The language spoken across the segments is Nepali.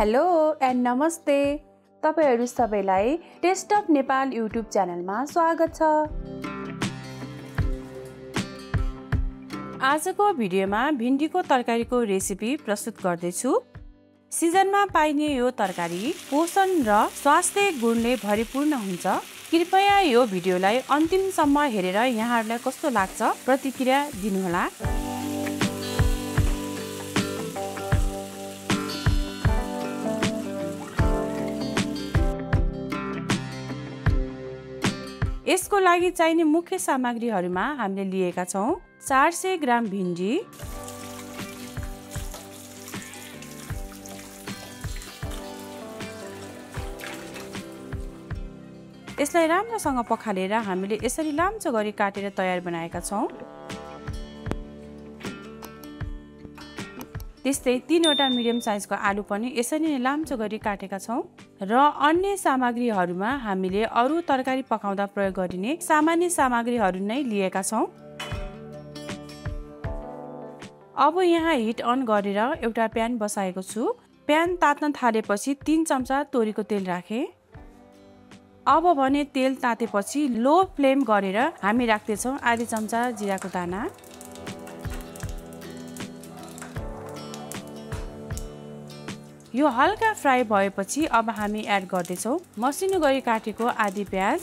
हेलो एन्ड नमस्ते। तपाईहरु सबैलाई टेस्ट अफ नेपाल युट्युब च्यानलमा स्वागत छ। आजको भिडियोमा भिन्डीको तरकारीको रेसिपी प्रस्तुत गर्दैछु। सिजनमा पाइने यो तरकारी पोषण र स्वास्थ्य गुणले भरिपूर्ण हुन्छ। कृपया यो भिडियोलाई अन्तिमसम्म हेरेर यहाँहरुलाई कस्तो लाग्छ प्रतिक्रिया दिनुहोला। यसको लागि चाहिने मुख्य सामग्रीहरुमा हामीले लिएका छौं 400 ग्राम भिन्डी, यसलाई राम्रोसँग पखालेर हामीले यसरी लाम्चो गरी काटेर तयार बनाएका छौं। त्यस्तै 3 वटा मिडियम साइजको आलु पनि यसरी नै लाम्चो गरी काटेका छौं र अन्य सामग्रीहरुमा हामीले अरु तरकारी पकाउँदा प्रयोग गरिने सामान्य सामग्रीहरु नै लिएका छौं। अब यहाँ हिट अन गरेर एउटा प्यान बसाएको छु। प्यान तात्न थालेपछि 3 चम्चा तोरीको तेल राखे। अब भने तेल तातेपछि लो फ्लेम गरेर हामी राख्दै छौं आधी चम्चा जिराको दाना, यो हल्का फ्राई भएपछि अब हामी एड गर्दै छौं मसिनो गरी काटेको आधी प्याज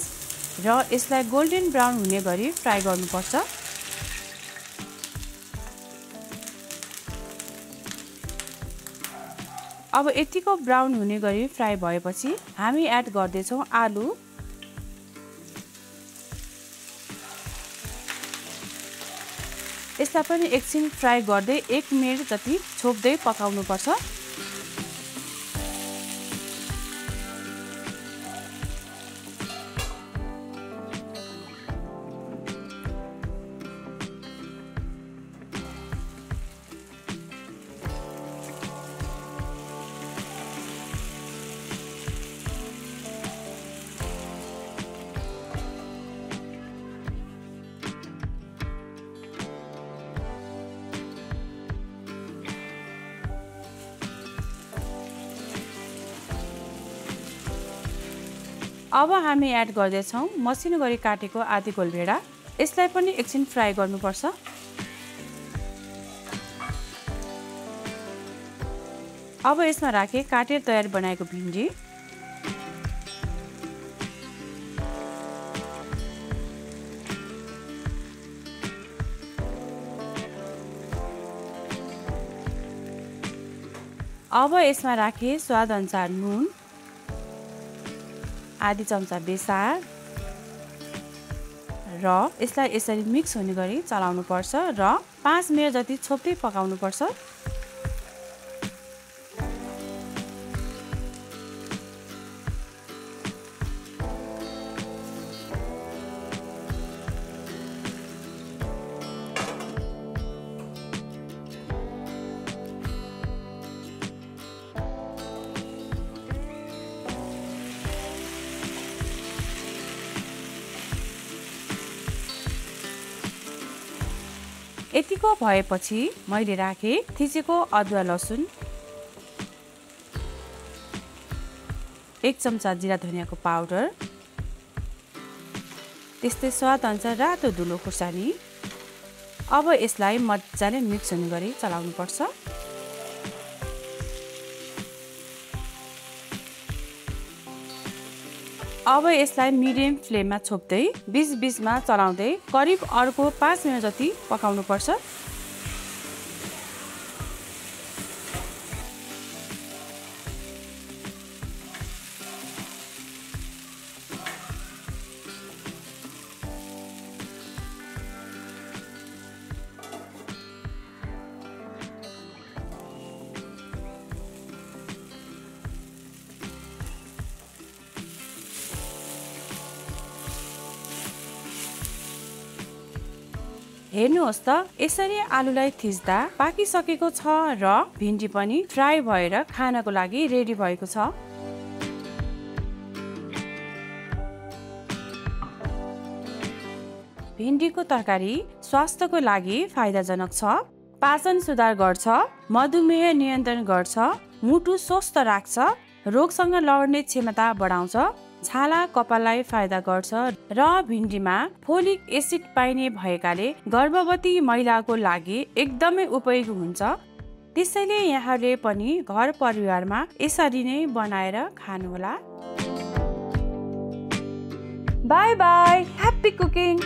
र यसलाई गोल्डन ब्राउन हुने गरी फ्राई गर्नुपर्छ। अब यतिको ब्राउन हुने गरी फ्राई भएपछि हामी एड गर्दै छौं आलु, यसलाई पनि एकछिन फ्राई गर्दै 1 मिनेट जति छोप्दै पकाउनु पर्छ। अब हामी एड गर्दै छौं मसिनो गरी काटेको आधी गोलभेडा, यसलाई पनि एकछिन फ्राई गर्नुपर्छ। अब यसमा राखे काटेर तयार बनाएको भिन्डी, अब यसमा राखे स्वाद अनुसार नुन, आधी चम्चा बेसार र यसलाई यसरी मिक्स हुने गरी चलाउनु पर्छ र 5 मिनेट जति छोप्दै पकाउनु पर्छ। यतिको भएपछि मैले राखे थिचेको अदुवा लसुन, 1 चम्चा जिरा धनियाको पाउडर, त्यस्तै स्वाद अनुसार रातो धुलो खुर्सानी। अब यसलाई मजाले मिक्स हुने गरी चलाउनु पर्छ। अब यसलाई मिडियम फ्लेममा छोप्दै 20-20 मा चलाउँदै करिब अर्को 5 मिनेट जति पकाउनु पर्छ। हेर्नुहोस् त यसरी आलुलाई थिच्दा पाकिसकेको छ र भिन्डी पनि फ्राई भएर खानको लागि रेडी भएको छ। भिन्डीको तरकारी स्वास्थ्यको लागि फाइदाजनक छ, पाचन सुधार गर्छ, मधुमेह नियन्त्रण गर्छ, मुटु स्वस्थ राख्छ, रोगसँग लड्ने क्षमता बढाउँछ, छाला कपाललाई फाइदा गर्छ र भिन्डीमा फोलिक एसिड पाइने भएकाले गर्भवती महिलाको लागि एकदमै उपयोगी हुन्छ। त्यसैले यहाँले पनि घर परिवारमा यसरी नै बनाएर खानुहोला। Bye bye, happy cooking.